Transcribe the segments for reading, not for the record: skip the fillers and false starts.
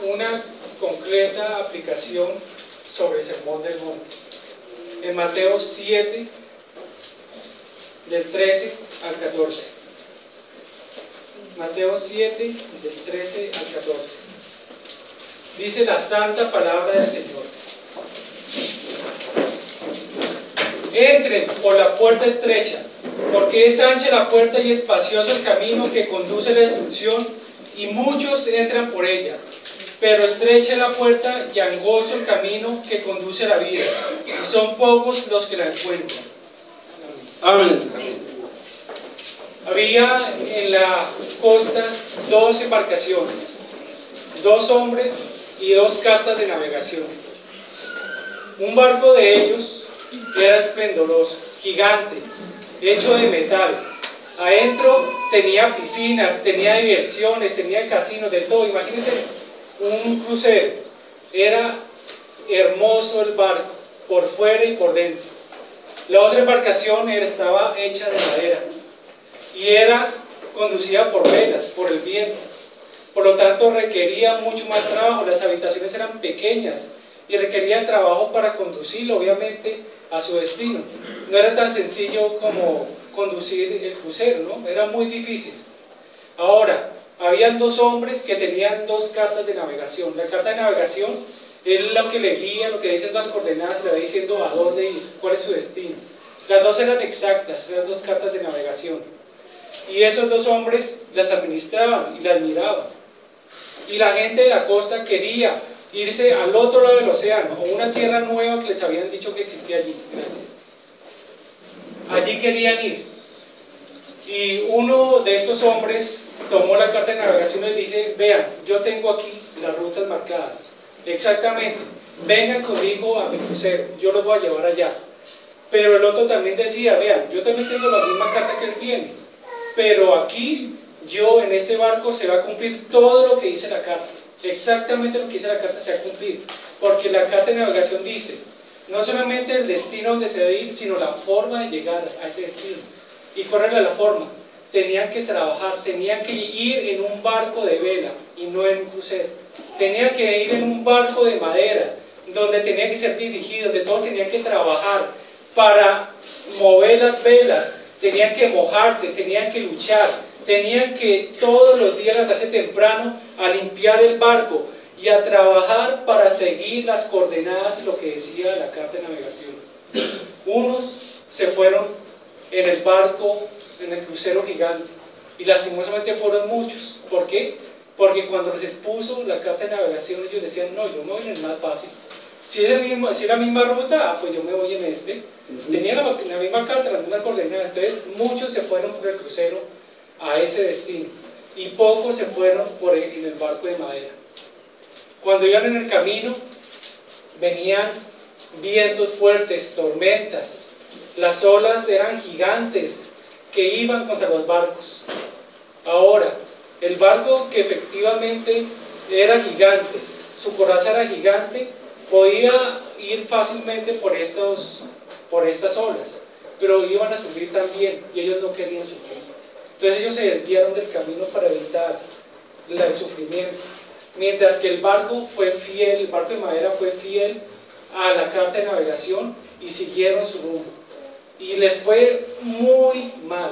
una concreta aplicación sobre el Sermón del Monte. En Mateo 7, del 13 al 14. Mateo 7, del 13 al 14. Dice la santa palabra del Señor: entren por la puerta estrecha, porque es ancha la puerta y espacioso el camino que conduce a la destrucción, y muchos entran por ella. Pero estrecha es la puerta y angosto el camino que conduce a la vida, y son pocos los que la encuentran. Amén. Había en la costa 2 embarcaciones, 2 hombres y 2 cartas de navegación. Un barco de ellos era esplendoroso, gigante, hecho de metal. Adentro tenía piscinas, tenía diversiones, tenía casinos, de todo. Imagínense un crucero. Era hermoso el barco, por fuera y por dentro. La otra embarcación estaba hecha de madera y era conducida por velas, por el viento. Por lo tanto requería mucho más trabajo. Las habitaciones eran pequeñas y requería trabajo para conducirlo, obviamente, a su destino. No era tan sencillo como conducir el crucero, ¿no? Era muy difícil. Ahora, habían 2 hombres que tenían 2 cartas de navegación. La carta de navegación es lo que le guía, lo que dicen las coordenadas, le va diciendo a dónde ir, cuál es su destino. Las 2 eran exactas, esas 2 cartas de navegación. Y esos 2 hombres las administraban y las miraban. Y la gente de la costa quería irse al otro lado del océano, o una tierra nueva que les habían dicho que existía allí. Gracias. Allí querían ir. Y uno de estos hombres tomó la carta de navegación y les dije: vean, yo tengo aquí las rutas marcadas. Exactamente, vengan conmigo a mi crucero, yo los voy a llevar allá. Pero el otro también decía: vean, yo también tengo la misma carta que él tiene, pero aquí, en este barco se va a cumplir todo lo que dice la carta. Exactamente lo que dice la carta se va a cumplir, porque la carta de navegación dice no solamente el destino donde se debe ir, sino la forma de llegar a ese destino. ¿Y cuál era la forma? Tenían que trabajar, tenían que ir en un barco de vela y no en un crucero. Tenían que ir en un barco de madera, donde tenían que ser dirigidos, donde todos tenían que trabajar para mover las velas, tenían que mojarse, tenían que luchar, tenían que todos los días levantarse temprano a limpiar el barco y a trabajar para seguir las coordenadas y lo que decía la carta de navegación. Unos se fueron en el barco, en el crucero gigante, y lastimosamente fueron muchos. ¿Por qué? Porque cuando les expuso la carta de navegación, ellos decían: no, yo me voy en el más fácil. Si es la misma ruta, pues yo me voy en este. Tenían la misma carta, la misma coordenada. Entonces muchos se fueron por el crucero a ese destino, y pocos se fueron en el barco de madera. Cuando iban en el camino, venían vientos fuertes, tormentas. Las olas eran gigantes que iban contra los barcos. Ahora, el barco, que efectivamente era gigante, su coraza era gigante, podía ir fácilmente por estas olas, pero iban a sufrir también, y ellos no querían sufrir. Entonces ellos se desviaron del camino para evitar el sufrimiento, mientras que el barco de madera fue fiel a la carta de navegación y siguieron su rumbo. Y les fue muy mal.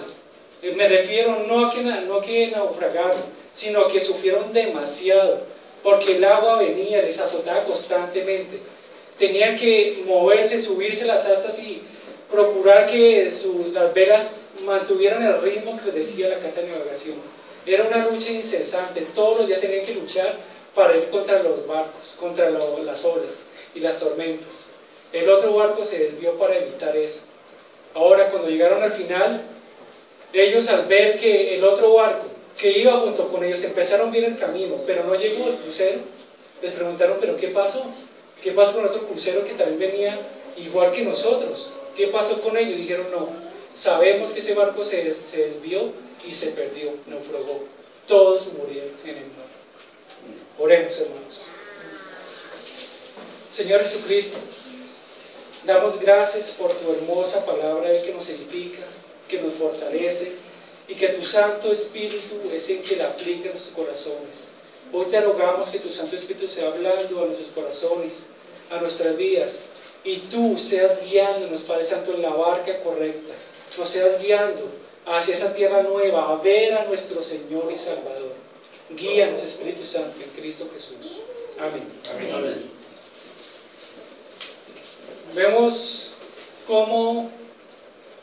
Me refiero no a que naufragaron, sino a que sufrieron demasiado, porque el agua venía, les azotaba constantemente. Tenían que moverse, subirse las astas y procurar que las velas mantuvieran el ritmo que les decía la carta de navegación. Era una lucha incesante, todos los días tenían que luchar para ir contra los barcos, contra las olas y las tormentas. El otro barco se desvió para evitar eso. Ahora, cuando llegaron al final, ellos, al ver que el otro barco que iba junto con ellos, empezaron bien el camino, pero no llegó el crucero, les preguntaron: ¿pero qué pasó? ¿Qué pasó con otro crucero que también venía igual que nosotros? ¿Qué pasó con ellos? Dijeron: no, sabemos que ese barco se desvió y se perdió, naufragó. Todos murieron en el mar. Oremos, hermanos. Señor Jesucristo, damos gracias por tu hermosa palabra que nos edifica, que nos fortalece, y que tu Santo Espíritu es el que la aplica en nuestros corazones. Hoy te rogamos que tu Santo Espíritu sea hablando a nuestros corazones, a nuestras vidas, y tú seas guiándonos, Padre Santo, en la barca correcta, nos seas guiando hacia esa tierra nueva, a ver a nuestro Señor y Salvador. Guíanos, Espíritu Santo, en Cristo Jesús. Amén. Amén. Amén. Vemos cómo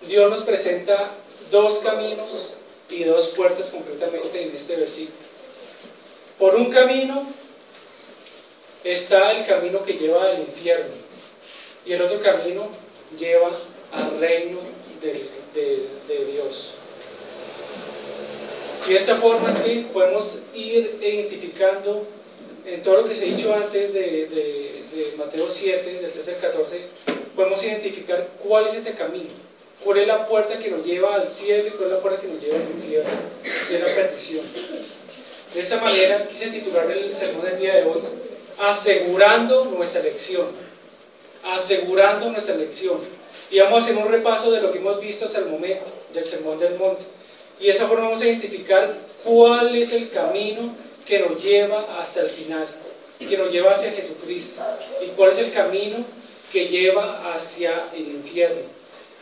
Dios nos presenta dos caminos y dos puertas concretamente en este versículo. Por un camino está el camino que lleva al infierno y el otro camino lleva al reino de Dios. Y de esta forma es que podemos ir identificando en todo lo que se ha dicho antes de Mateo 7, del 13 al 14, podemos identificar cuál es ese camino, cuál es la puerta que nos lleva al cielo y cuál es la puerta que nos lleva al infierno, que es la perdición. De esa manera quise titular el sermón del día de hoy, asegurando nuestra elección. Asegurando nuestra elección. Y vamos a hacer un repaso de lo que hemos visto hasta el momento, del Sermón del Monte. Y de esa forma vamos a identificar cuál es el camino que nos lleva hasta el final, que nos lleva hacia Jesucristo, y cuál es el camino que lleva hacia el infierno.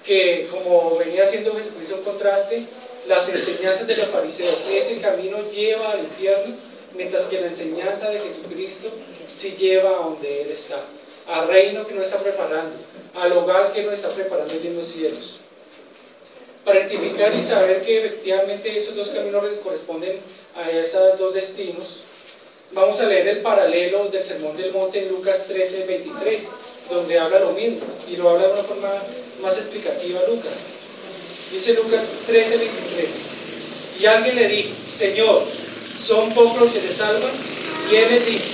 Que, como venía haciendo Jesucristo en contraste, las enseñanzas de los fariseos, ese camino lleva al infierno, mientras que la enseñanza de Jesucristo sí lleva a donde Él está, al reino que nos está preparando, al hogar que nos está preparando en los cielos. Para identificar y saber que efectivamente esos dos caminos corresponden a esos dos destinos, vamos a leer el paralelo del Sermón del Monte en Lucas 13, 23, donde habla lo mismo, y lo habla de una forma más explicativa Lucas. Dice Lucas 13, 23, y alguien le dijo: Señor, ¿son pocos los que se salvan? Y él les dijo: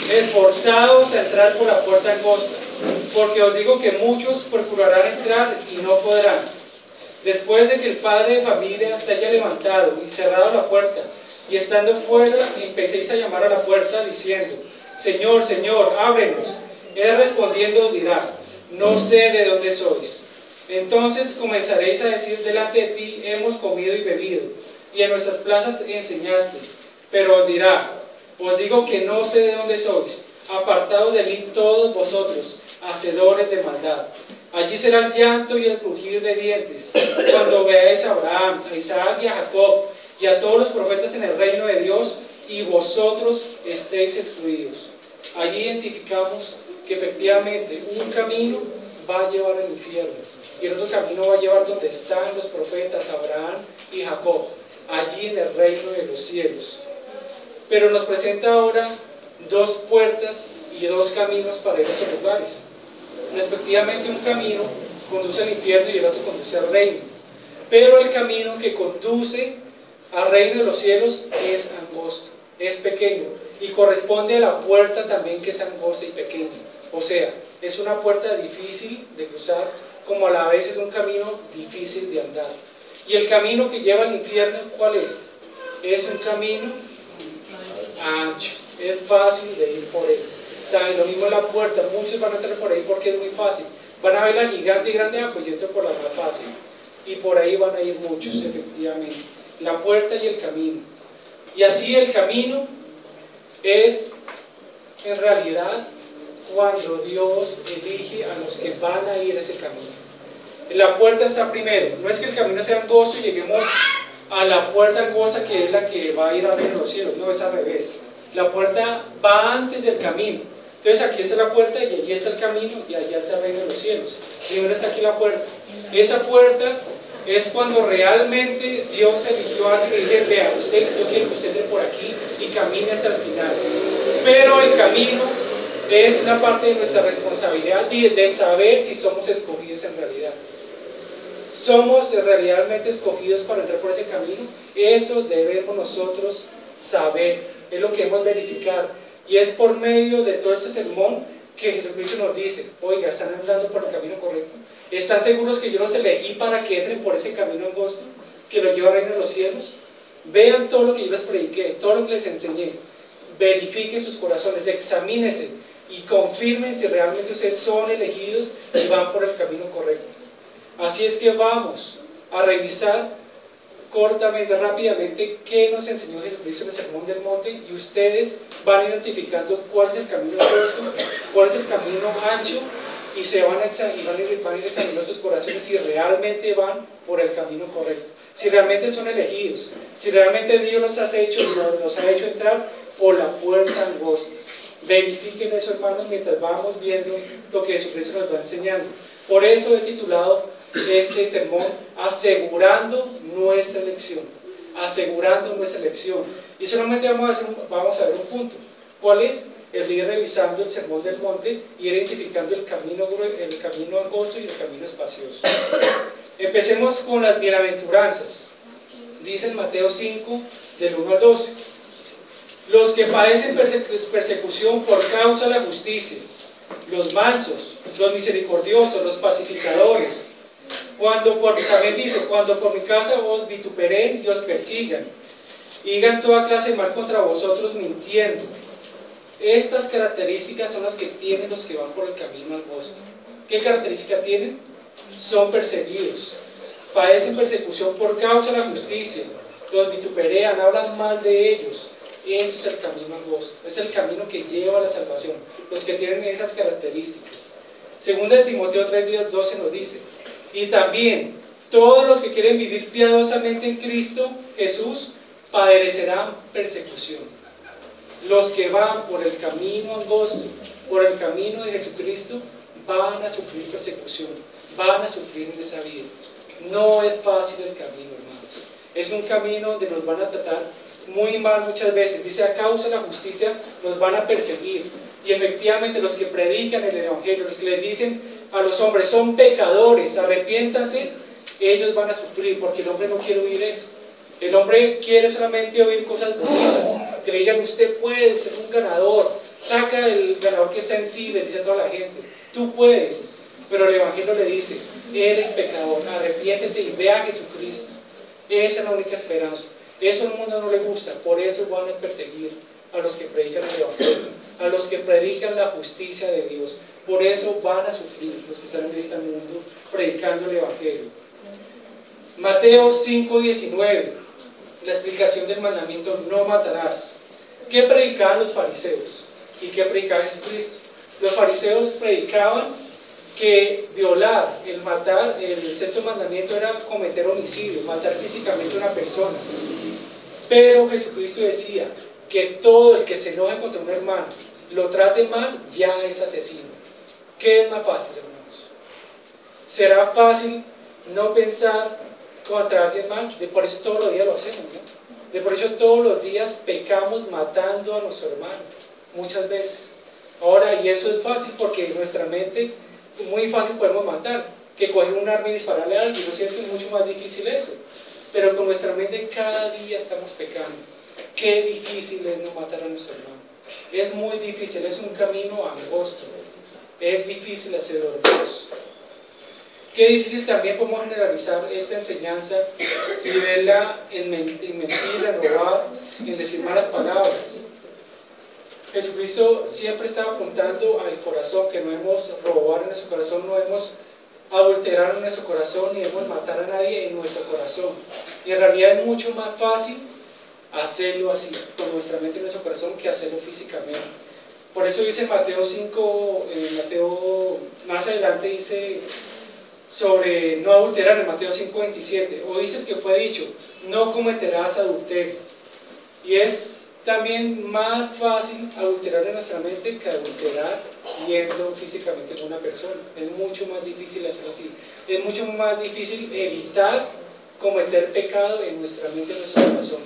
esforzaos a entrar por la puerta angosta, porque os digo que muchos procurarán entrar y no podrán. Después de que el padre de familia se haya levantado y cerrado la puerta, y estando fuera empecéis a llamar a la puerta diciendo: Señor, Señor, ábrenos. Él respondiendo os dirá: no sé de dónde sois. Entonces comenzaréis a decir delante de ti: hemos comido y bebido, y en nuestras plazas enseñaste. Pero os dirá: os digo que no sé de dónde sois. Apartados de mí todos vosotros, hacedores de maldad. Allí será el llanto y el crujir de dientes, cuando veáis a Abraham, a Isaac y a Jacob, y a todos los profetas en el reino de Dios, y vosotros estéis excluidos. Allí identificamos que efectivamente un camino va a llevar al infierno, y el otro camino va a llevar donde están los profetas Abraham y Jacob, allí en el reino de los cielos. Pero nos presenta ahora dos puertas y dos caminos para esos lugares. Respectivamente, un camino conduce al infierno y el otro conduce al reino. Pero el camino que conduce al reino de los cielos es angosto, es pequeño, y corresponde a la puerta también que es angosta y pequeña. O sea, es una puerta difícil de cruzar, como a la vez es un camino difícil de andar. Y el camino que lleva al infierno, ¿cuál es? Es un camino ancho, es fácil de ir por él. También lo mismo en la puerta, muchos van a entrar por ahí porque es muy fácil. Van a ver la gigante y grande, pues yo entro por la más fácil. Y por ahí van a ir muchos, efectivamente. La puerta y el camino. Y así el camino es, en realidad, cuando Dios elige a los que van a ir a ese camino. La puerta está primero. No es que el camino sea angosto y lleguemos a la puerta angosta, que es la que va a ir al reino de los cielos. No, es al revés. La puerta va antes del camino. Entonces aquí está la puerta y allí está el camino y allá está el reino de los cielos. Primero está aquí la puerta. Esa puerta es cuando realmente Dios eligió a alguien y dice: vea, yo quiero que usted entre por aquí y camine hasta el final. Pero el camino es la parte de nuestra responsabilidad de saber si somos escogidos en realidad. ¿Somos realmente escogidos para entrar por ese camino? Eso debemos nosotros saber, es lo que debemos verificar. Y es por medio de todo este sermón que Jesucristo nos dice: oiga, ¿están andando por el camino correcto? ¿Están seguros que yo los elegí para que entren por ese camino angosto que los lleva al reino de los cielos? Vean todo lo que yo les prediqué, todo lo que les enseñé. Verifiquen sus corazones, examínense y confirmen si realmente ustedes son elegidos y van por el camino correcto. Así es que vamos a revisar cortamente, rápidamente, qué nos enseñó Jesucristo en el Sermón del Monte, y ustedes van identificando cuál es el camino angosto, cuál es el camino ancho, y van a ir examinando sus corazones si realmente van por el camino correcto, si realmente son elegidos, si realmente Dios los ha hecho entrar por la puerta angosta. Verifiquen eso, hermanos, mientras vamos viendo lo que Jesucristo nos va enseñando. Por eso he titulado este sermón asegurando nuestra elección, asegurando nuestra elección. Y solamente vamos a ver un punto. ¿Cuál es? El ir revisando el Sermón del Monte y ir identificando el camino angosto y el camino espacioso. Empecemos con las bienaventuranzas. Dice en Mateo 5, del 1 al 12. Los que padecen persecución por causa de la justicia, los mansos, los misericordiosos, los pacificadores, también dice, cuando por mi casa os vituperen y os persigan, y digan toda clase de mal contra vosotros mintiendo. Estas características son las que tienen los que van por el camino angosto. ¿Qué características tienen? Son perseguidos, padecen persecución por causa de la justicia, los vituperean, hablan mal de ellos. Ese es el camino angosto, es el camino que lleva a la salvación, los que tienen esas características. Segunda de Timoteo 3:12 nos dice, y también todos los que quieren vivir piadosamente en Cristo Jesús padecerán persecución. Los que van por el camino angosto, por el camino de Jesucristo, van a sufrir persecución, van a sufrir en esa vida. No es fácil el camino, hermanos. Es un camino donde nos van a tratar muy mal muchas veces. Dice, a causa de la justicia nos van a perseguir. Y efectivamente los que predican el Evangelio, los que les dicen a los hombres, son pecadores, arrepiéntanse, ellos van a sufrir, porque el hombre no quiere oír eso. El hombre quiere solamente oír cosas bonitas, que le digan, usted puede, usted es un ganador, saca el ganador que está en ti, le dice a toda la gente, tú puedes. Pero el Evangelio le dice, eres pecador, arrepiéntete y ve a Jesucristo. Esa es la única esperanza. Eso al mundo no le gusta, por eso van a perseguir a los que predican el Evangelio, a los que predican la justicia de Dios. Por eso van a sufrir los que están en este mundo predicando el Evangelio. Mateo 5:19, la explicación del mandamiento, no matarás. ¿Qué predicaban los fariseos? ¿Y qué predicaba Jesucristo? Los fariseos predicaban que violar, el matar, el sexto mandamiento era cometer homicidio, matar físicamente a una persona. Pero Jesucristo decía que todo el que se enoje contra un hermano, lo trate mal, ya es asesino. ¿Qué es más fácil, hermanos? ¿Será fácil no pensar contra alguien mal? De por eso todos los días lo hacemos, ¿no? De por eso todos los días pecamos matando a nuestro hermano, muchas veces. Ahora, y eso es fácil porque en nuestra mente muy fácil podemos matar, que coger un arma y dispararle a alguien, ¿no es cierto? Es mucho más difícil eso. Pero con nuestra mente cada día estamos pecando. Qué difícil es no matar a nuestro hermano. Es muy difícil, es un camino angosto. Es difícil hacerlo, hermanos. Qué difícil también podemos generalizar esta enseñanza y verla en mentir, en robar, en decir malas palabras. Jesucristo siempre estaba apuntando al corazón, que no debemos robar en nuestro corazón, no debemos adulterar en nuestro corazón, ni debemos matar a nadie en nuestro corazón. Y en realidad es mucho más fácil hacerlo así, con nuestra mente y nuestro corazón, que hacerlo físicamente. Por eso dice Mateo 5, Mateo más adelante dice sobre no adulterar, en Mateo 5:27, o dices que fue dicho, no cometerás adulterio. Y es también más fácil adulterar en nuestra mente que adulterar yendo físicamente con una persona. Es mucho más difícil hacerlo así. Es mucho más difícil evitar cometer pecado en nuestra mente y en nuestro corazón.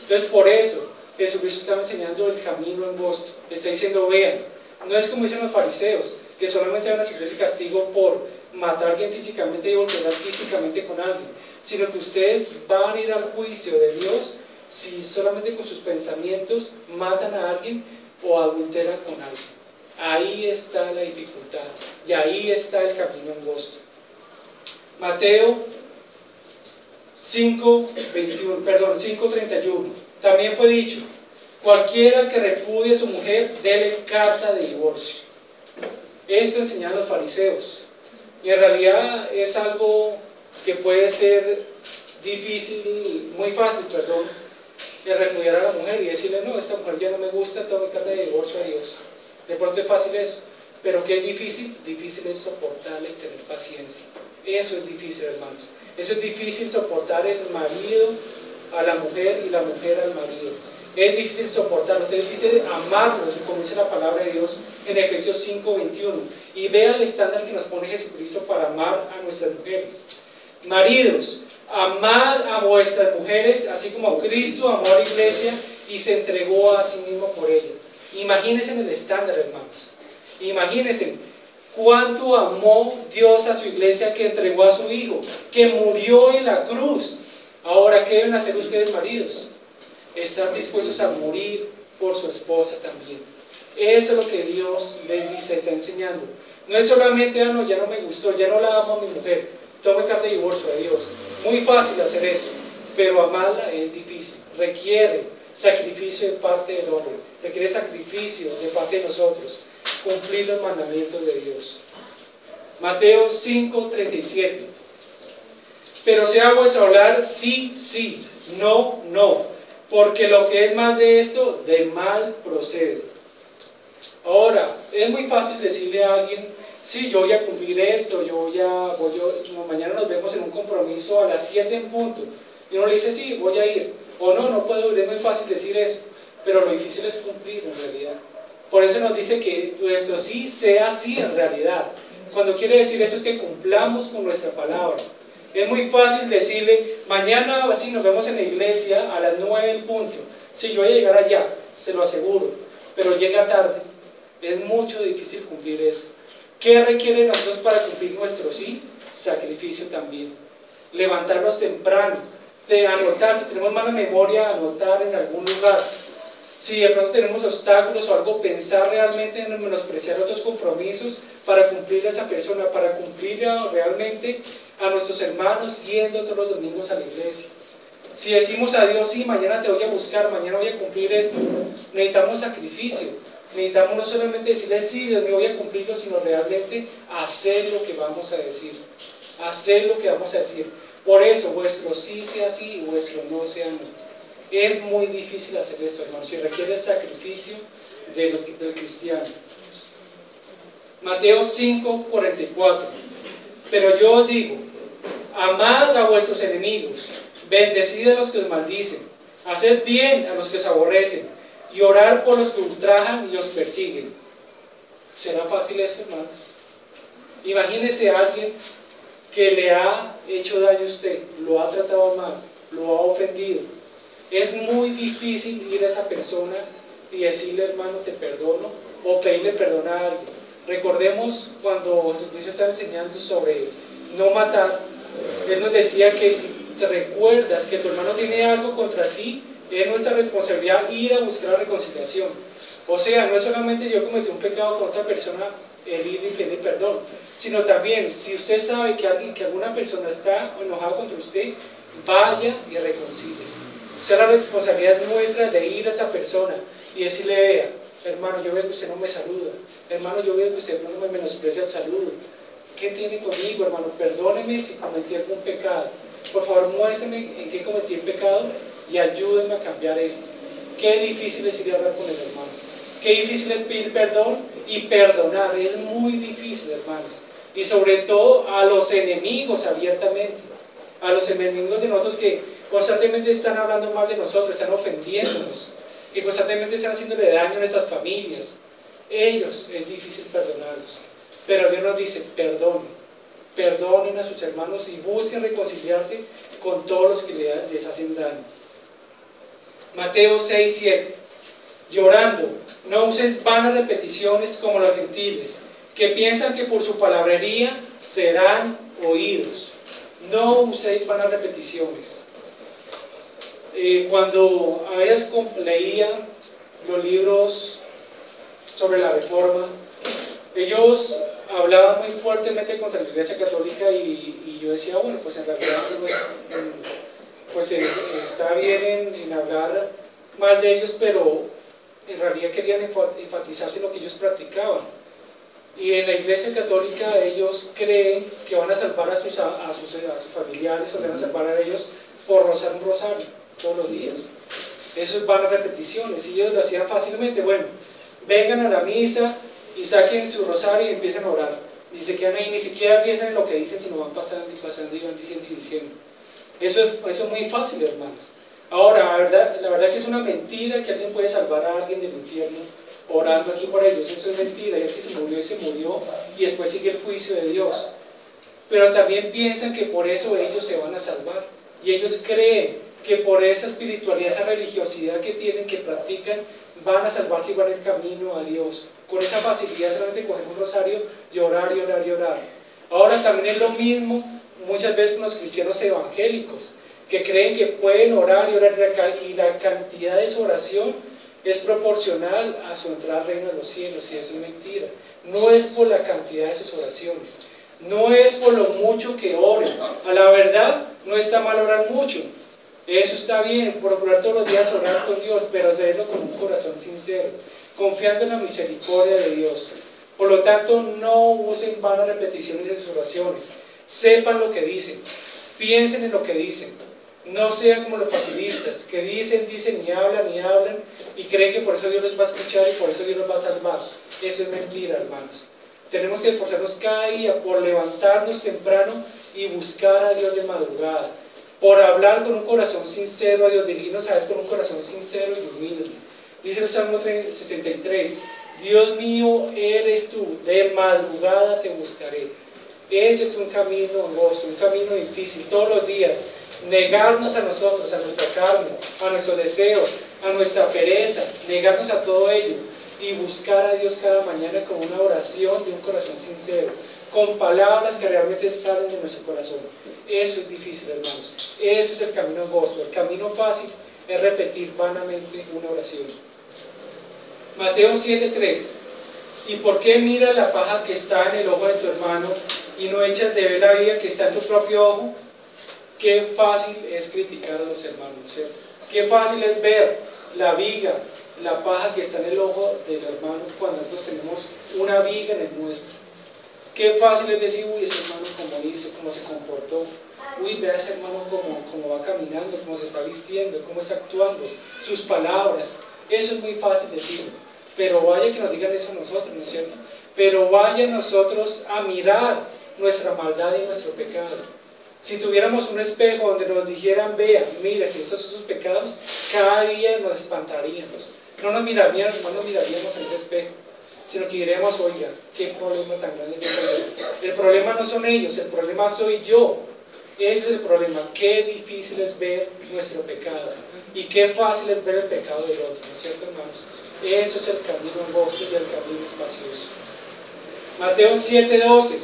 Entonces, por eso Jesucristo estaba enseñando el camino angosto. Está diciendo, vean, no es como dicen los fariseos, que solamente van a sufrir el castigo por matar a alguien físicamente y adulterar físicamente con alguien, sino que ustedes van a ir al juicio de Dios si solamente con sus pensamientos matan a alguien o adulteran con alguien. Ahí está la dificultad y ahí está el camino angosto. Mateo 5:31. También fue dicho, cualquiera que repudie a su mujer, dele carta de divorcio. Esto enseñaban los fariseos. Y en realidad es algo que puede ser difícil, muy fácil, perdón, de repudiar a la mujer y decirle, no, esta mujer ya no me gusta, tome carta de divorcio, adiós. De pronto es fácil eso, pero ¿qué es difícil? Difícil es soportarle y tener paciencia. Eso es difícil, hermanos. Eso es difícil, soportar el marido a la mujer y la mujer al marido. Es difícil soportarlo, es difícil amarlos, como dice la palabra de Dios en Efesios 5:21. Y vea el estándar que nos pone Jesucristo para amar a nuestras mujeres. Maridos, amad a vuestras mujeres, así como Cristo amó a la iglesia y se entregó a sí mismo por ella. Imagínense en el estándar, hermanos. Imagínense cuánto amó Dios a su iglesia, que entregó a su Hijo, que murió en la cruz. Ahora, ¿qué deben hacer ustedes, maridos? Están dispuestos a morir por su esposa también. Eso es lo que Dios les está enseñando. No es solamente, ah, no, ya no me gustó, ya no la amo a mi mujer, tome carta de divorcio, adiós. Muy fácil hacer eso, pero amarla es difícil. Requiere sacrificio de parte del hombre, requiere sacrificio de parte de nosotros, cumplir los mandamientos de Dios. Mateo 5:37. Pero sea vuestro hablar sí, sí, no, no, porque lo que es más de esto, de mal procede. Ahora, es muy fácil decirle a alguien, sí, yo voy a cumplir esto, mañana nos vemos en un compromiso a las 7 en punto. Y uno le dice, sí, voy a ir. O no, no puedo ir, es muy fácil decir eso. Pero lo difícil es cumplir en realidad. Por eso nos dice que nuestro sí sea sí en realidad. Cuando quiere decir eso es que cumplamos con nuestra palabra. Es muy fácil decirle, mañana así nos vemos en la iglesia a las 9 en punto. Sí, yo voy a llegar allá, se lo aseguro, pero llega tarde. Es mucho difícil cumplir eso. ¿Qué requiere de nosotros para cumplir nuestro sí? Sacrificio también. Levantarnos temprano, de anotar, si tenemos mala memoria, anotar en algún lugar. Si de pronto tenemos obstáculos o algo, pensar realmente en menospreciar otros compromisos para cumplir a esa persona, para cumplir realmente a nuestros hermanos yendo todos los domingos a la iglesia. Si decimos a Dios, sí, mañana te voy a buscar, mañana voy a cumplir esto, necesitamos sacrificio. Necesitamos no solamente decirle, sí, Dios mío, voy a cumplirlo, sino realmente hacer lo que vamos a decir. Hacer lo que vamos a decir. Por eso, vuestro sí sea sí y vuestro no sea no. Es muy difícil hacer esto, hermanos, y requiere el sacrificio del cristiano. Mateo 5:44. Pero yo os digo, amad a vuestros enemigos, bendecid a los que os maldicen, haced bien a los que os aborrecen, y orar por los que ultrajan y os persiguen. ¿Será fácil eso, hermanos? Imagínese a alguien que le ha hecho daño a usted, lo ha tratado mal, lo ha ofendido. Es muy difícil ir a esa persona y decirle, hermano, te perdono, o pedirle perdón a alguien. Recordemos cuando Jesucristo estaba enseñando sobre no matar, Él nos decía que si te recuerdas que tu hermano tiene algo contra ti, es nuestra responsabilidad ir a buscar la reconciliación. O sea, no es solamente yo cometí un pecado con otra persona, el ir y pedir perdón, sino también, si usted sabe que alguna persona está enojada contra usted, vaya y reconcíliese. O sea, la responsabilidad nuestra de ir a esa persona y decirle, vea, hermano, yo veo que usted no me saluda, hermano, yo veo que usted no me menosprecia el saludo. ¿Qué tiene conmigo, hermano? Perdóneme si cometí algún pecado. Por favor, muéstrame en qué cometí el pecado y ayúdenme a cambiar esto. Qué difícil es ir a hablar con el hermano. Qué difícil es pedir perdón y perdonar. Es muy difícil, hermanos. Y sobre todo a los enemigos abiertamente. A los enemigos de nosotros que constantemente están hablando mal de nosotros, están ofendiéndonos, que constantemente están haciéndole daño a nuestras familias. Ellos es difícil perdonarlos. Pero Dios nos dice, perdonen a sus hermanos y busquen reconciliarse con todos los que les hacen daño. Mateo 6:7. Llorando, no uséis vanas repeticiones como los gentiles, que piensan que por su palabrería serán oídos. No uséis vanas repeticiones. Cuando a veces leía los libros sobre la Reforma, ellos hablaban muy fuertemente contra la Iglesia Católica y yo decía, bueno, pues en realidad pues está bien en hablar mal de ellos, pero en realidad querían enfatizarse en lo que ellos practicaban. Y en la Iglesia Católica ellos creen que van a salvar a sus familiares o van a salvar a ellos por rozar un rosario todos los días. Eso van a repeticiones, y ellos lo hacían fácilmente. Bueno, vengan a la misa y saquen su rosario y empiezan a orar. Y se quedan ahí, ni siquiera piensan en lo que dicen, sino van pasando y pasando y van diciendo y diciendo. Eso es muy fácil, hermanos. Ahora, la verdad que es una mentira que alguien puede salvar a alguien del infierno orando aquí por ellos. Eso es mentira, y el que se murió, y después sigue el juicio de Dios. Pero también piensan que por eso ellos se van a salvar, y ellos creen que por esa espiritualidad, esa religiosidad que tienen, que practican, van a salvarse y van el camino a Dios. Con esa facilidad solamente coger un rosario y orar y orar y orar. Ahora también es lo mismo muchas veces con los cristianos evangélicos, que creen que pueden orar y orar, y la cantidad de su oración es proporcional a su entrada al reino de los cielos, y eso es mentira. No es por la cantidad de sus oraciones, no es por lo mucho que oren. A la verdad, no está mal orar mucho, eso está bien, procurar todos los días orar con Dios, pero hacerlo con un corazón sincero, confiando en la misericordia de Dios. Por lo tanto, no usen vanas repeticiones en sus oraciones, sepan lo que dicen, piensen en lo que dicen. No sean como los facilistas, que dicen y hablan, y creen que por eso Dios les va a escuchar y por eso Dios los va a salvar. Eso es mentira, hermanos. Tenemos que esforzarnos cada día por levantarnos temprano y buscar a Dios de madrugada, por hablar con un corazón sincero a Dios, dirigirnos a Él con un corazón sincero y humilde. Dice el Salmo 63, Dios mío, eres tú, de madrugada te buscaré. Ese es un camino angosto, un camino difícil, todos los días. Negarnos a nosotros, a nuestra carne, a nuestros deseos, a nuestra pereza, negarnos a todo ello y buscar a Dios cada mañana con una oración de un corazón sincero, con palabras que realmente salen de nuestro corazón. Eso es difícil, hermanos. Eso es el camino angosto. El camino fácil es repetir vanamente una oración. Mateo 7:3. ¿Y por qué miras la paja que está en el ojo de tu hermano y no echas de ver la viga que está en tu propio ojo? Qué fácil es criticar a los hermanos, ¿cierto? Qué fácil es ver la viga, la paja que está en el ojo del hermano cuando nosotros tenemos una viga en el nuestro. Qué fácil es decir, uy, ese hermano como hizo, cómo se comportó. Uy, vea ese hermano cómo va caminando, cómo se está vistiendo, cómo está actuando, sus palabras. Eso es muy fácil decirlo. Pero vaya que nos digan eso a nosotros, ¿no es cierto? Pero vaya nosotros a mirar nuestra maldad y nuestro pecado. Si tuviéramos un espejo donde nos dijeran, vea, mire, si esos son sus pecados, cada día nos espantaríamos. No nos miraríamos en el espejo, sino que diríamos, oiga, qué problema tan grande tengo yo. El problema no son ellos, el problema soy yo. Ese es el problema. Qué difícil es ver nuestro pecado y qué fácil es ver el pecado del otro, ¿no es cierto, hermanos? Eso es el camino angosto y el camino espacioso. Mateo 7:12,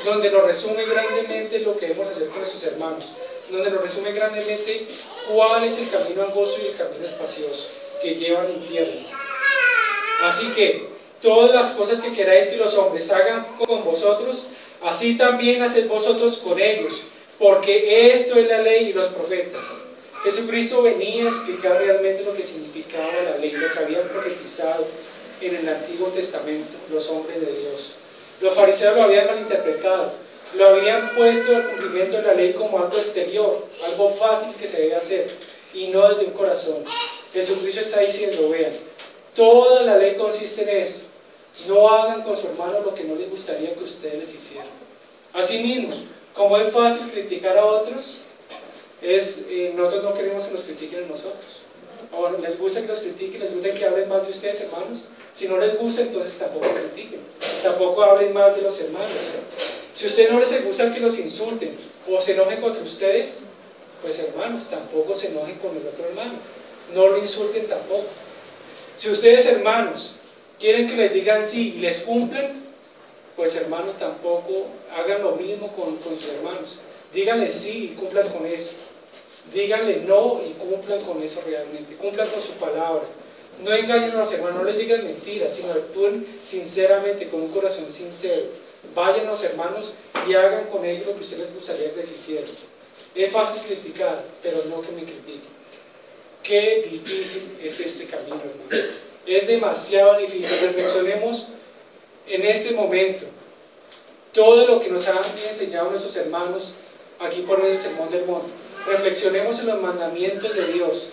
donde nos resume grandemente lo que debemos hacer con nuestros hermanos, donde nos resume grandemente cuál es el camino angosto y el camino espacioso que lleva al infierno. Así que todas las cosas que queráis que los hombres hagan con vosotros, así también haced vosotros con ellos, porque esto es la ley y los profetas. Jesucristo venía a explicar realmente lo que significaba la ley, lo que habían profetizado en el Antiguo Testamento los hombres de Dios. Los fariseos lo habían malinterpretado, lo habían puesto al cumplimiento de la ley como algo exterior, algo fácil que se debe hacer, y no desde un corazón. Jesucristo está diciendo, vean, toda la ley consiste en esto: no hagan con su hermano lo que no les gustaría que ustedes les hicieran. Asimismo, como es fácil criticar a otros, nosotros no queremos que nos critiquen a nosotros. O les gusta que los critiquen, les gusta que hablen mal de ustedes, hermanos. Si no les gusta, entonces tampoco critiquen, tampoco hablen mal de los hermanos. Si a ustedes no les gusta que los insulten o se enojen contra ustedes, pues hermanos, tampoco se enojen con el otro hermano, no lo insulten tampoco. Si ustedes, hermanos, quieren que les digan sí y les cumplan, pues hermanos, tampoco hagan lo mismo con sus hermanos. Díganle sí y cumplan con eso. Díganle no y cumplan con eso realmente. Cumplan con su palabra. No engañen a los hermanos, no les digan mentiras, sino actúen sinceramente, con un corazón sincero. Vayan a los hermanos y hagan con ellos lo que a ustedes les gustaría que les hicieran. Es fácil criticar, pero no que me critiquen. Qué difícil es este camino, hermano. Es demasiado difícil. Reflexionemos en este momento todo lo que nos han enseñado nuestros hermanos aquí por el Sermón del Monte. reflexionemos en los mandamientos de Dios.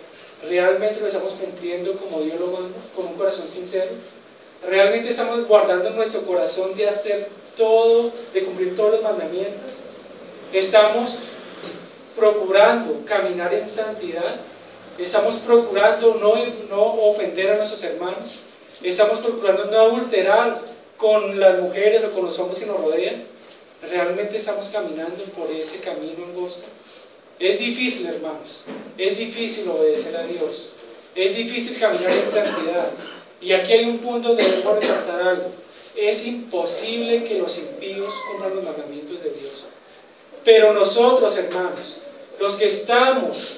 ¿Realmente lo estamos cumpliendo como Dios lo manda? ¿Con un corazón sincero? ¿Realmente estamos guardando en nuestro corazón de hacer todo, de cumplir todos los mandamientos? ¿Estamos procurando caminar en santidad? ¿Estamos procurando no ofender a nuestros hermanos? ¿Estamos procurando no adulterar con las mujeres o con los hombres que nos rodean? ¿Realmente estamos caminando por ese camino angosto? Es difícil, hermanos, es difícil obedecer a Dios, es difícil caminar en santidad. Y aquí hay un punto donde debemos resaltar algo: es imposible que los impíos cumplan los mandamientos de Dios. Pero nosotros, hermanos, los que estamos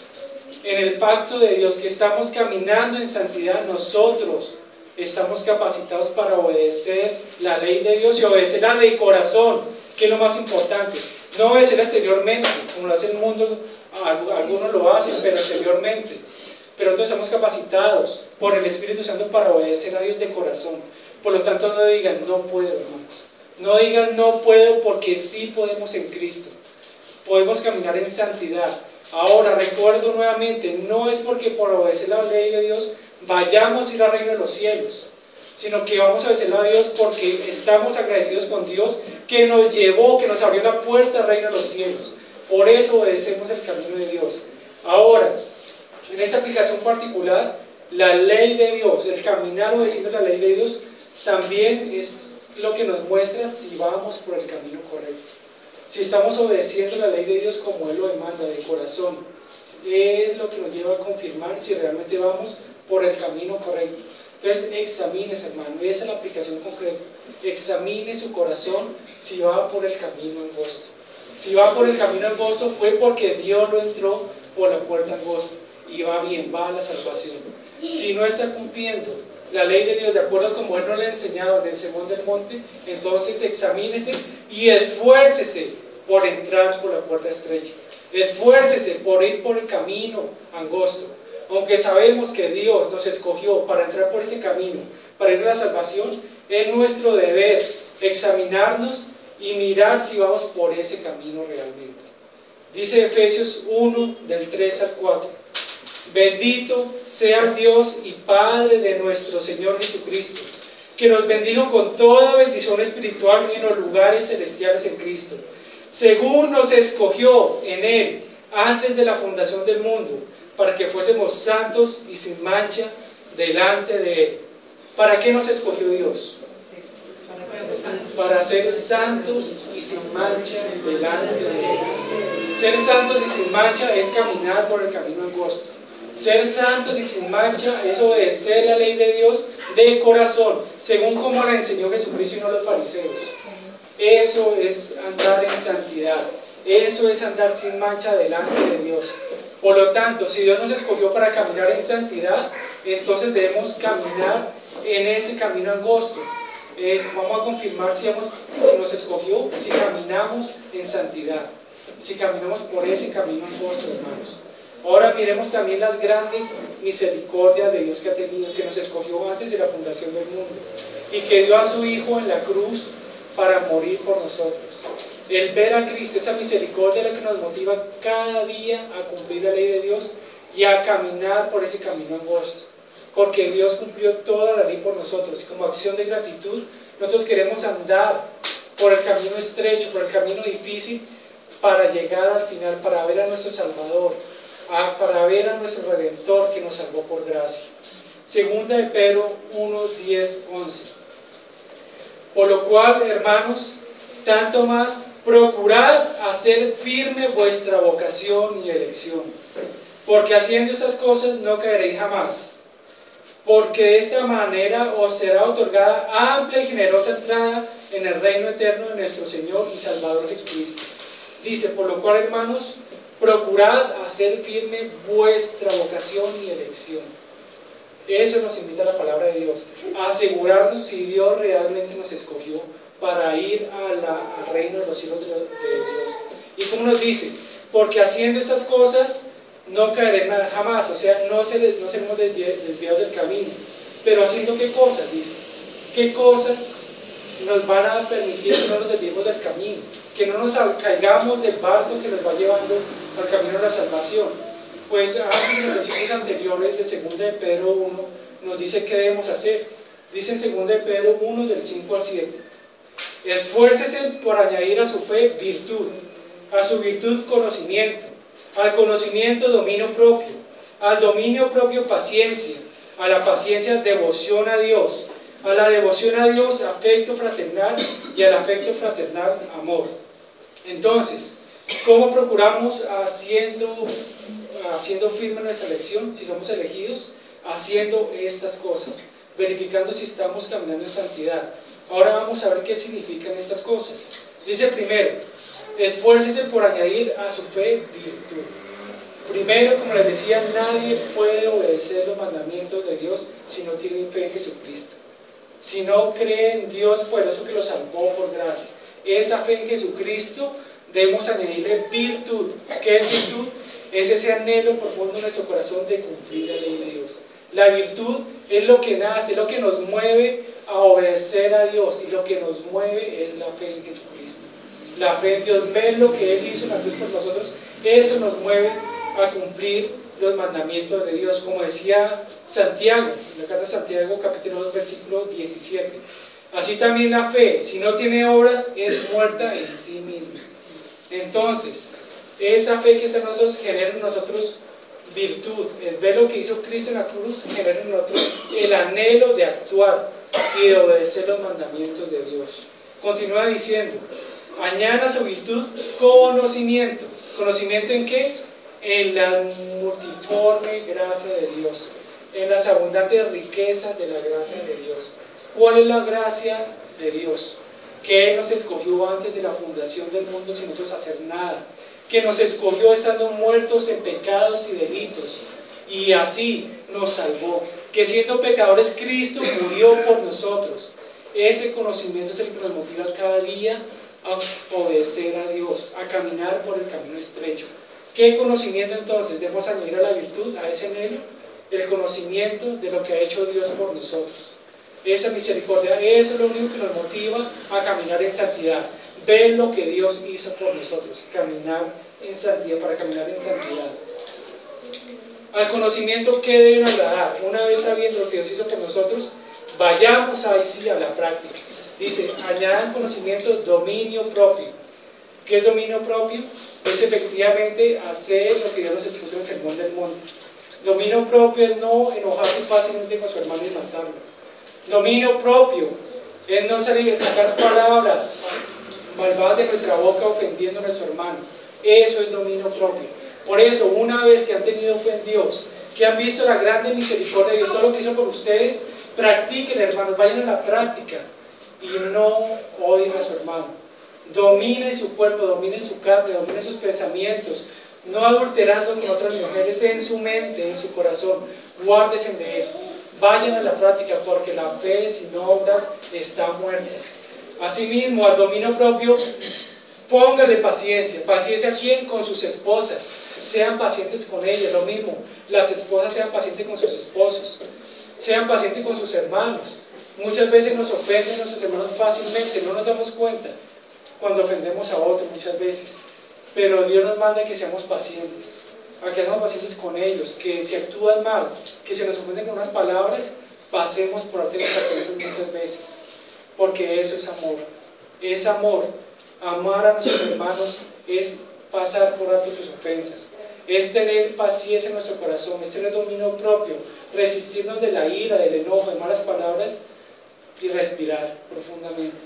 en el pacto de Dios, que estamos caminando en santidad, nosotros estamos capacitados para obedecer la ley de Dios y obedecerla de corazón, que es lo más importante. No obedecerla exteriormente, como lo hace el mundo, algunos lo hacen, pero exteriormente. Pero nosotros estamos capacitados por el Espíritu Santo para obedecer a Dios de corazón. Por lo tanto, no digan no puedo, hermanos. No digan no puedo, porque sí podemos en Cristo. Podemos caminar en santidad. Ahora, recuerdo nuevamente, no es porque por obedecer la ley de Dios vayamos a ir al reino de los cielos, sino que vamos a obedecer a Dios porque estamos agradecidos con Dios que nos llevó, que nos abrió la puerta al reino de los cielos. Por eso obedecemos el camino de Dios. Ahora, en esa aplicación particular, la ley de Dios, el caminar obedeciendo la ley de Dios, también es lo que nos muestra si vamos por el camino correcto. Si estamos obedeciendo la ley de Dios como Él lo demanda, de corazón, es lo que nos lleva a confirmar si realmente vamos por el camino correcto. Entonces, examínese, hermano, esa es la aplicación concreta. Examine su corazón si va por el camino angosto. Si va por el camino angosto fue porque Dios lo entró por la puerta angosta y va bien, va a la salvación. Si no está cumpliendo la ley de Dios de acuerdo a como Él nos le ha enseñado en el Sermón del Monte, entonces examínese y esfuércese por entrar por la puerta estrecha. Esfuércese por ir por el camino angosto. Aunque sabemos que Dios nos escogió para entrar por ese camino, para ir a la salvación, es nuestro deber examinarnos y mirar si vamos por ese camino realmente. Dice Efesios 1, del 3 al 4. Bendito sea Dios y Padre de nuestro Señor Jesucristo, que nos bendijo con toda bendición espiritual en los lugares celestiales en Cristo, según nos escogió en Él antes de la fundación del mundo, para que fuésemos santos y sin mancha delante de Él. ¿Para qué nos escogió Dios? Para ser santos y sin mancha delante de Él. Ser santos y sin mancha es caminar por el camino angosto. Ser santos y sin mancha es obedecer la ley de Dios de corazón, según como la enseñó Jesucristo y no los fariseos. Eso es andar en santidad. Eso es andar sin mancha delante de Dios. Por lo tanto, si Dios nos escogió para caminar en santidad, entonces debemos caminar en ese camino angosto. Vamos a confirmar si nos escogió, si caminamos en santidad, si caminamos por ese camino angosto, hermanos. Ahora miremos también las grandes misericordias de Dios que ha tenido, que nos escogió antes de la fundación del mundo y que dio a su Hijo en la cruz para morir por nosotros. El ver a Cristo, esa misericordia es la que nos motiva cada día a cumplir la ley de Dios y a caminar por ese camino angosto, porque Dios cumplió toda la ley por nosotros y como acción de gratitud nosotros queremos andar por el camino estrecho, por el camino difícil, para llegar al final, para ver a nuestro Salvador, para ver a nuestro Redentor que nos salvó por gracia. Segunda de Pedro 1, 10, 11. Por lo cual, hermanos, tanto más procurad hacer firme vuestra vocación y elección, porque haciendo esas cosas no caeréis jamás, porque de esta manera os será otorgada amplia y generosa entrada en el reino eterno de nuestro Señor y Salvador Jesucristo. Dice, por lo cual, hermanos, procurad hacer firme vuestra vocación y elección. Eso nos invita a la palabra de Dios, a asegurarnos si Dios realmente nos escogió para ir al reino de los cielos de Dios. ¿Y cómo nos dice? Porque haciendo esas cosas no caeremos jamás, o sea, no seremos desviados del camino. Pero haciendo qué cosas, dice. ¿Qué cosas nos van a permitir que no nos desviemos del camino? Que no nos caigamos del barco que nos va llevando al camino de la salvación. Pues antes en los versículos anteriores de 2 de Pedro 1 nos dice qué debemos hacer. Dice en 2 de Pedro 1 del 5 al 7: esfuércese por añadir a su fe virtud, a su virtud conocimiento, al conocimiento dominio propio, al dominio propio paciencia, a la paciencia devoción a Dios, a la devoción a Dios afecto fraternal y al afecto fraternal amor. Entonces, ¿cómo procuramos haciendo firme nuestra elección, si somos elegidos? Haciendo estas cosas, verificando si estamos caminando en santidad. Ahora vamos a ver qué significan estas cosas. Dice primero, esfuércese por añadir a su fe virtud. Primero, como les decía, nadie puede obedecer los mandamientos de Dios si no tiene fe en Jesucristo. Si no cree en Dios poderoso que lo salvó por gracia. Esa fe en Jesucristo debemos añadirle virtud. ¿Qué es virtud? Es ese anhelo profundo en nuestro corazón de cumplir la ley de Dios. La virtud es lo que nace, es lo que nos mueve a obedecer a Dios, y lo que nos mueve es la fe en Jesucristo. La fe en Dios, ver lo que Él hizo en la cruz por nosotros, eso nos mueve a cumplir los mandamientos de Dios, como decía Santiago, en la carta de Santiago capítulo 2 versículo 17. Así también la fe, si no tiene obras, es muerta en sí misma. Entonces, esa fe que está en nosotros genera en nosotros virtud, el ver lo que hizo Cristo en la cruz genera en nosotros el anhelo de actuar y de obedecer los mandamientos de Dios. Continúa diciendo, añada a su virtud conocimiento. ¿Conocimiento en qué? En la multiforme gracia de Dios, en las abundantes riquezas de la gracia de Dios. ¿Cuál es la gracia de Dios? Que Él nos escogió antes de la fundación del mundo sin nosotros hacer nada, que nos escogió estando muertos en pecados y delitos, y así nos salvó, que siendo pecadores Cristo murió por nosotros. Ese conocimiento es el que nos motiva cada día a obedecer a Dios, a caminar por el camino estrecho. ¿Qué conocimiento entonces debemos añadir a la virtud, a ese anhelo? El conocimiento de lo que ha hecho Dios por nosotros, esa misericordia. Eso es lo único que nos motiva a caminar en santidad, ver lo que Dios hizo por nosotros, caminar en santidad, para caminar en santidad. Al conocimiento, ¿qué deben agradar? Una vez sabiendo lo que Dios hizo por nosotros, vayamos ahí sí a la práctica. Dice, añadan conocimiento, dominio propio. ¿Qué es dominio propio? Es efectivamente hacer lo que Dios nos expuso en el Sermón del Monte. Dominio propio es no enojarse fácilmente con su hermano y matarlo. Dominio propio es no salir a sacar palabras malvadas de nuestra boca ofendiendo a nuestro hermano. Eso es dominio propio. Por eso, una vez que han tenido fe en Dios, que han visto la grande misericordia de Dios, todo lo que hizo por ustedes, practiquen, hermanos, vayan a la práctica y no odien a su hermano. Dominen su cuerpo, dominen su carne, dominen sus pensamientos, no adulterando con otras mujeres en su mente, en su corazón. Guárdense de eso. Vayan a la práctica, porque la fe sin obras está muerta. Asimismo, al dominio propio, póngale paciencia. ¿Paciencia a quién? Con sus esposas. Sean pacientes con ellas, lo mismo. Las esposas sean pacientes con sus esposos. Sean pacientes con sus hermanos. Muchas veces nos ofenden nuestros hermanos fácilmente, no nos damos cuenta cuando ofendemos a otros muchas veces. Pero Dios nos manda que seamos pacientes, a que seamos pacientes con ellos, que si actúan mal, que se nos ofenden con unas palabras, pasemos por alto nuestra cabeza muchas veces. Porque eso es amor. Es amor. Amar a nuestros hermanos es pasar por alto sus ofensas. Es tener paciencia en nuestro corazón, es tener dominio propio, resistirnos de la ira, del enojo, de malas palabras y respirar profundamente.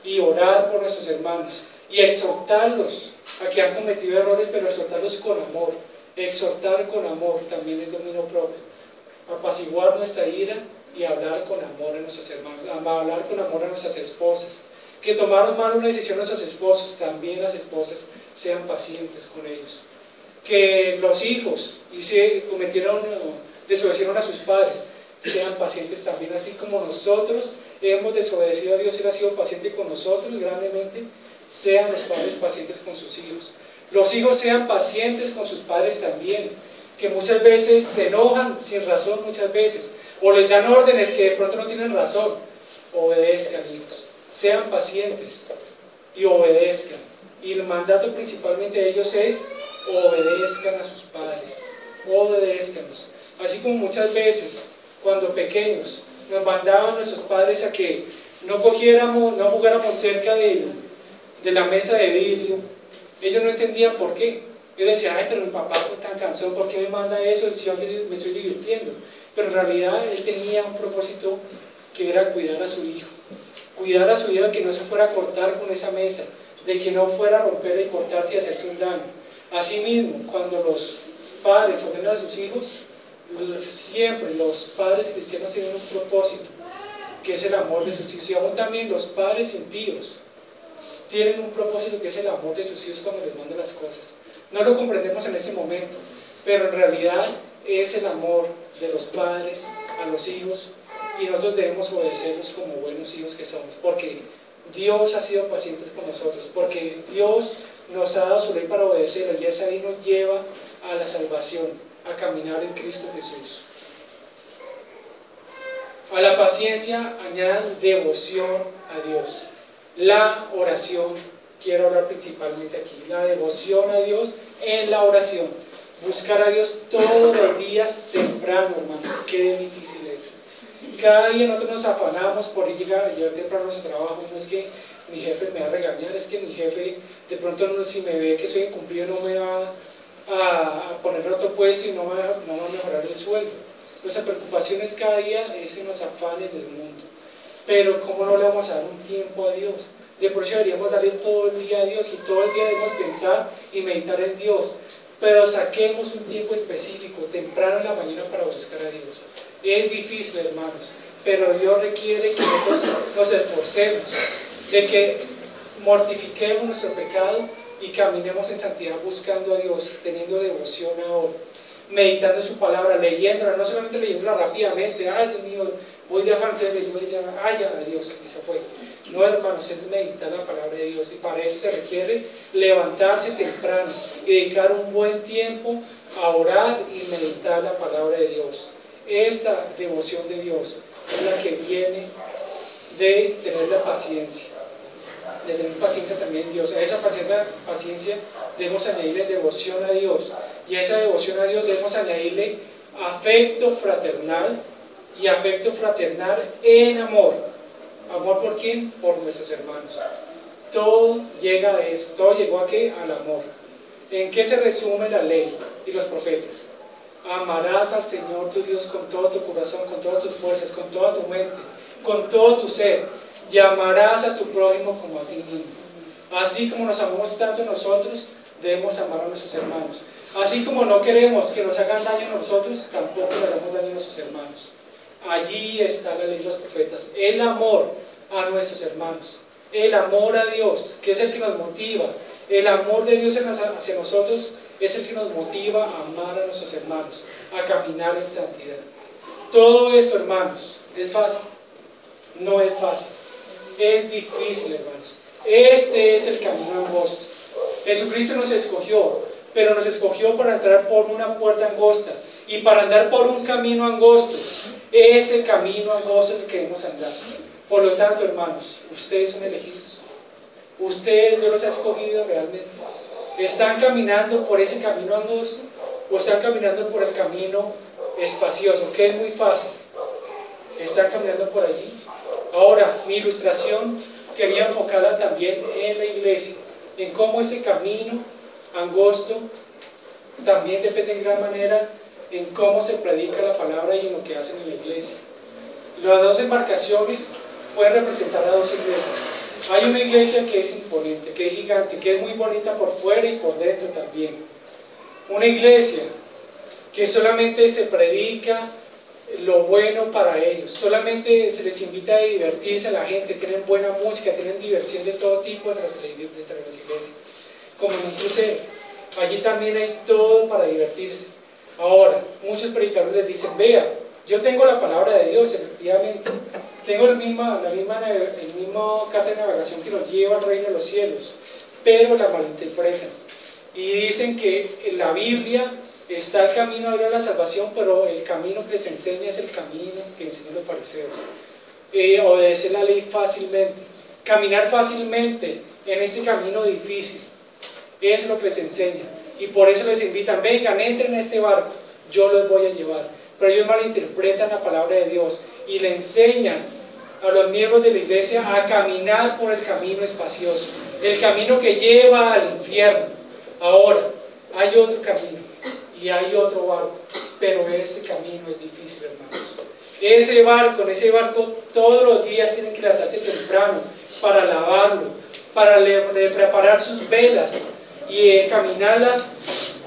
Y orar por nuestros hermanos y exhortarlos a que han cometido errores, pero exhortarlos con amor. Exhortar con amor también es dominio propio. Apaciguar nuestra ira y hablar con amor a nuestros hermanos, hablar con amor a nuestras esposas. Que tomaron mal una decisión nuestros esposos, también las esposas sean pacientes con ellos. Que los hijos desobedecieron a sus padres, sean pacientes también, así como nosotros hemos desobedecido a Dios, Él ha sido paciente con nosotros grandemente. Sean los padres pacientes con sus hijos. Los hijos sean pacientes con sus padres también, que muchas veces se enojan sin razón, muchas veces, o les dan órdenes que de pronto no tienen razón. Obedezcan, hijos, sean pacientes y obedezcan. Y el mandato principalmente de ellos es obedezcan a sus padres, obedézcanlos. Así como muchas veces, cuando pequeños, nos mandaban nuestros padres a que no jugáramos cerca de la mesa de vidrio. Ellos no entendían por qué. Ellos decían, ay, pero mi papá fue tan cansado, ¿por qué me manda eso? Si yo me estoy divirtiendo. Pero en realidad él tenía un propósito que era cuidar a su hijo. Cuidar a su hijo de que no se fuera a cortar con esa mesa, de que no fuera a romper y cortarse y hacerse un daño. Asimismo, cuando los padres ordenan a sus hijos, siempre los padres cristianos tienen un propósito, que es el amor de sus hijos. Y aún también los padres impíos tienen un propósito, que es el amor de sus hijos cuando les mandan las cosas. No lo comprendemos en ese momento, pero en realidad es el amor de los padres a los hijos, y nosotros debemos obedecerlos como buenos hijos que somos, porque Dios ha sido paciente con nosotros, porque Dios nos ha dado su ley para obedecerla, y esa ley nos lleva a la salvación, a caminar en Cristo Jesús. A la paciencia añadan devoción a Dios. La oración, quiero hablar principalmente aquí, la devoción a Dios en la oración. Buscar a Dios todos los días temprano, hermanos, qué difícil es. Cada día nosotros nos afanamos por llegar temprano a nuestro trabajo. No es que mi jefe me va a regañar, es que mi jefe de pronto si me ve que soy incumplido no me va a poner otro puesto y no va a mejorar el sueldo. Nuestra preocupación es cada día es en los afanes del mundo. Pero ¿cómo no le vamos a dar un tiempo a Dios? De por eso deberíamos darle todo el día a Dios, y todo el día debemos pensar y meditar en Dios. Pero saquemos un tiempo específico, temprano en la mañana, para buscar a Dios. Es difícil, hermanos, pero Dios requiere que nosotros nos esforcemos, de que mortifiquemos nuestro pecado y caminemos en santidad buscando a Dios, teniendo devoción a Él, meditando en su palabra, leyéndola, no solamente leyéndola rápidamente, ay Dios mío, voy de afán, ay ya, Dios, y se fue. No, hermanos, es meditar la palabra de Dios, y para eso se requiere levantarse temprano y dedicar un buen tiempo a orar y meditar la palabra de Dios. Esta devoción de Dios es la que viene de tener la paciencia, de tener paciencia también en Dios. A esa paciencia debemos añadirle devoción a Dios, y a esa devoción a Dios debemos añadirle afecto fraternal, y afecto fraternal en amor. ¿Amor por quién? Por nuestros hermanos. Todo llega a eso. ¿Todo llegó a qué? Al amor. ¿En qué se resume la ley y los profetas? Amarás al Señor tu Dios con todo tu corazón, con todas tus fuerzas, con toda tu mente, con todo tu ser, y amarás a tu prójimo como a ti mismo. Así como nos amamos tanto nosotros, debemos amar a nuestros hermanos. Así como no queremos que nos hagan daño a nosotros, tampoco le hagamos daño a nuestros hermanos. Allí está la ley de los profetas, el amor a nuestros hermanos, el amor a Dios, que es el que nos motiva. El amor de Dios hacia nosotros es el que nos motiva a amar a nuestros hermanos, a caminar en santidad. Todo esto, hermanos, ¿es fácil? No es fácil, es difícil, hermanos. Este es el camino angosto. Jesucristo nos escogió, pero nos escogió para entrar por una puerta angosta y para andar por un camino angosto. Ese camino angosto es el que debemos andar. Por lo tanto, hermanos, ustedes son elegidos. Ustedes, Dios los ha escogido realmente. ¿Están caminando por ese camino angosto o están caminando por el camino espacioso, que es muy fácil? ¿Están caminando por allí? Ahora, mi ilustración quería enfocarla también en la iglesia, en cómo ese camino angosto también depende en gran manera en cómo se predica la palabra y en lo que hacen en la iglesia. Las dos embarcaciones pueden representar a dos iglesias. Hay una iglesia que es imponente, que es gigante, que es muy bonita por fuera y por dentro también. Una iglesia que solamente se predica lo bueno para ellos, solamente se les invita a divertirse a la gente, tienen buena música, tienen diversión de todo tipo entre las iglesias, como en un crucero. Allí también hay todo para divertirse. Ahora, muchos predicadores les dicen, vea, yo tengo la palabra de Dios, efectivamente, tengo el mismo carta de navegación que nos lleva al reino de los cielos, pero la malinterpretan y dicen que en la Biblia está el camino a ir a la salvación, pero el camino que les enseña es el camino que enseñan los fariseos. Obedecer la ley fácilmente, caminar fácilmente en este camino difícil, es lo que les enseña. Y por eso les invitan, vengan, entren en este barco, yo los voy a llevar. Pero ellos malinterpretan la palabra de Dios y le enseñan a los miembros de la iglesia a caminar por el camino espacioso, el camino que lleva al infierno. Ahora, hay otro camino y hay otro barco, pero ese camino es difícil, hermanos. En ese barco todos los días tienen que levantarse temprano para lavarlo, para preparar sus velas y encaminarlas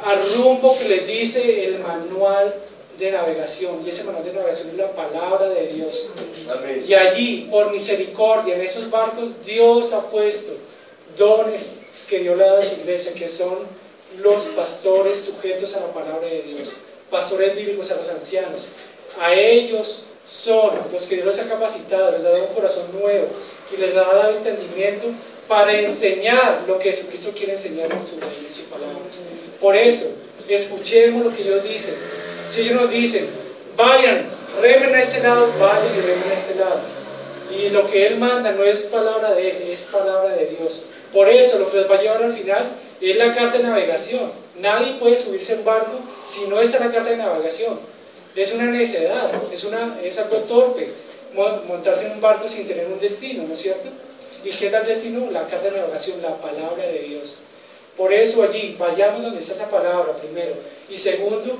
al rumbo que les dice el manual de navegación. Y ese manual de navegación es la palabra de Dios. Amén. Y allí, por misericordia, en esos barcos, Dios ha puesto dones que Dios le ha dado a su iglesia, que son los pastores sujetos a la palabra de Dios, pastores bíblicos, a los ancianos. A ellos son los que Dios les ha capacitado, les ha dado un corazón nuevo y les ha dado entendimiento para enseñar lo que Jesucristo quiere enseñar en su ley, en su palabra. Por eso, escuchemos lo que ellos dicen. Si ellos nos dicen, vayan, remen a este lado, vayan y remen a este lado. Y lo que Él manda no es palabra de Él, es palabra de Dios. Por eso, lo que les va a llevar al final es la carta de navegación. Nadie puede subirse a un barco si no está la carta de navegación. Es una necedad, es algo torpe montarse en un barco sin tener un destino, ¿no es cierto? ¿Y qué tal destino? La carta de navegación, la palabra de Dios. Por eso allí, vayamos donde está esa palabra, primero. Y segundo,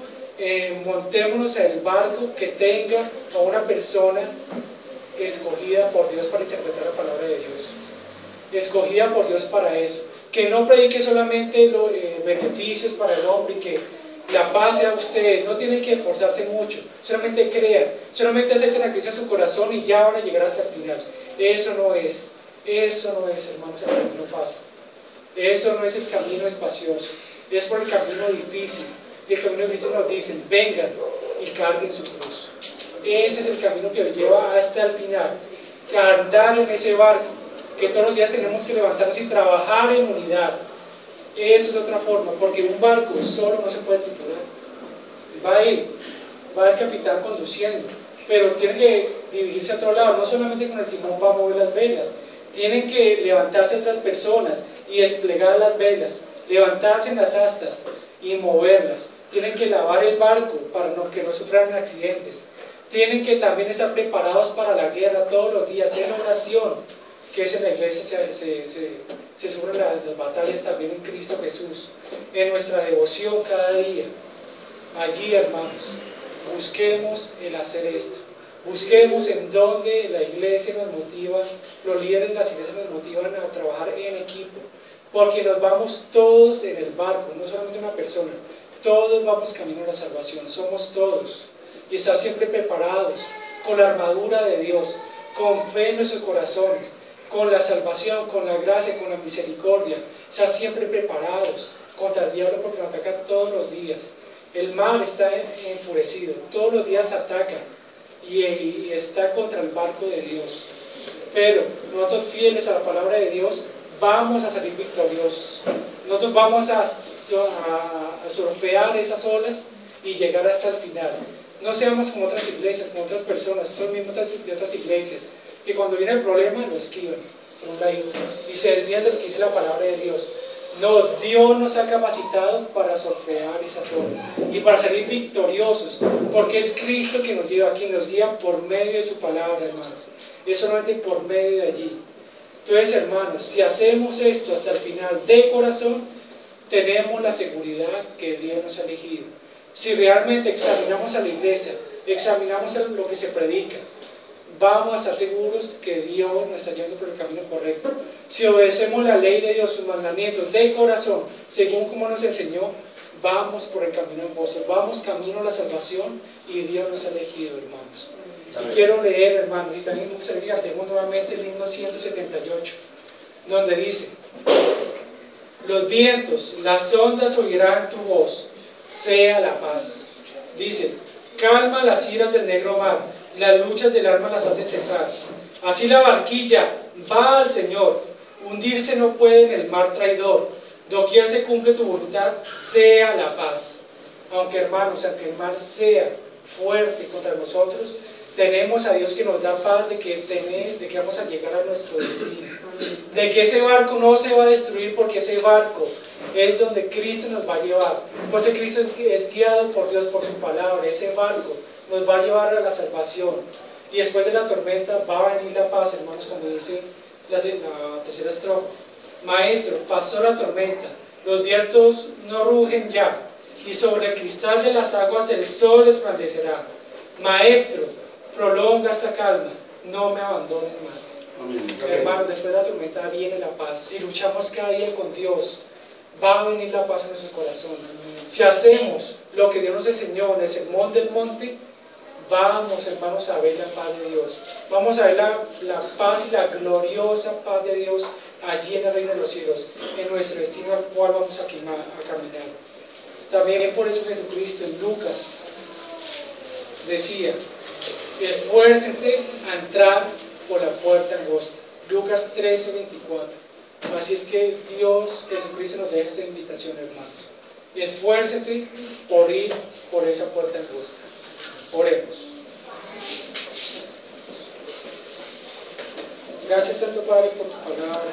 montémonos en el barco que tenga a una persona escogida por Dios para interpretar la palabra de Dios. Escogida por Dios para eso. Que no predique solamente los beneficios para el hombre y que la paz sea usted. No tienen que esforzarse mucho. Solamente crean. Solamente acepten a Cristo en su corazón y ya van a llegar hasta el final. Eso no es, hermanos, el camino fácil. Eso no es el camino espacioso. Es por el camino difícil. Y el camino difícil nos dicen, vengan y carguen su cruz. Ese es el camino que nos lleva hasta el final. Andar en ese barco, que todos los días tenemos que levantarnos y trabajar en unidad. Esa es otra forma, porque un barco solo no se puede tripular. Va el capitán conduciendo, pero tiene que dirigirse a otro lado. No solamente con el timón va a mover las velas, tienen que levantarse otras personas y desplegar las velas, levantarse en las astas y moverlas. Tienen que lavar el barco para que no sufran accidentes. Tienen que también estar preparados para la guerra todos los días, en oración, que es en la iglesia se sufren las batallas también en Cristo Jesús, en nuestra devoción cada día. Allí, hermanos, busquemos el hacer esto. Busquemos en donde la iglesia nos motiva, los líderes de las iglesias nos motivan a trabajar en equipo, porque nos vamos todos en el barco, no solamente una persona, todos vamos camino a la salvación, somos todos. Y estar siempre preparados, con la armadura de Dios, con fe en nuestros corazones, con la salvación, con la gracia, con la misericordia, estar siempre preparados contra el diablo porque nos ataca todos los días. El mar está enfurecido, todos los días ataca y está contra el barco de Dios. Pero nosotros, fieles a la palabra de Dios, vamos a salir victoriosos. Nosotros vamos a surfear esas olas y llegar hasta el final. No seamos como otras iglesias, como otras personas, nosotros mismos de otras iglesias, que cuando viene el problema lo esquivan por un lado y se desvían de lo que dice la palabra de Dios. No, Dios nos ha capacitado para surfear esas olas y para salir victoriosos, porque es Cristo que nos lleva aquí, nos guía por medio de su palabra, hermanos. Es solamente por medio de allí. Entonces, hermanos, si hacemos esto hasta el final de corazón, tenemos la seguridad que Dios nos ha elegido. Si realmente examinamos a la iglesia, examinamos lo que se predica, vamos a estar seguros que Dios nos está llevando por el camino correcto. Si obedecemos la ley de Dios, sus mandamientos de corazón, según como nos enseñó, vamos por el camino hermoso, vamos camino a la salvación y Dios nos ha elegido, hermanos. Amén. Y quiero leer, hermanos, y también me gustaría que tengo nuevamente el himno 178, donde dice: los vientos, las ondas oirán tu voz, sea la paz. Dice: calma las iras del negro mar, las luchas del alma las hace cesar. Así la barquilla va al Señor, hundirse no puede en el mar traidor. Doquier se cumple tu voluntad, sea la paz. Aunque, hermanos, aunque el mar sea fuerte contra nosotros, tenemos a Dios que nos da paz de que vamos a llegar a nuestro destino, de que ese barco no se va a destruir, porque ese barco es donde Cristo nos va a llevar. Pues Cristo es guiado por Dios, por su palabra. Ese barco nos va a llevar a la salvación. Y después de la tormenta va a venir la paz, hermanos, como dice la tercera estrofa. Maestro, pasó la tormenta, los vientos no rugen ya, y sobre el cristal de las aguas el sol resplandecerá. Maestro, prolonga esta calma, no me abandonen más. Amén. Hermanos, después de la tormenta viene la paz. Si luchamos cada día con Dios, va a venir la paz en nuestros corazones. Si hacemos lo que Dios nos enseñó en el sermón del monte, vamos, hermanos, a ver la paz de Dios. Vamos a ver la paz y la gloriosa paz de Dios allí en el reino de los cielos, en nuestro destino al cual vamos a caminar. También por eso Jesucristo en Lucas decía: esfuércense a entrar por la puerta angosta. Lucas 13:24. Así es que Dios, Jesucristo, nos deja esa invitación, hermanos. Esfuércense por ir por esa puerta angosta. Oremos. Gracias tanto, Padre, por tu palabra.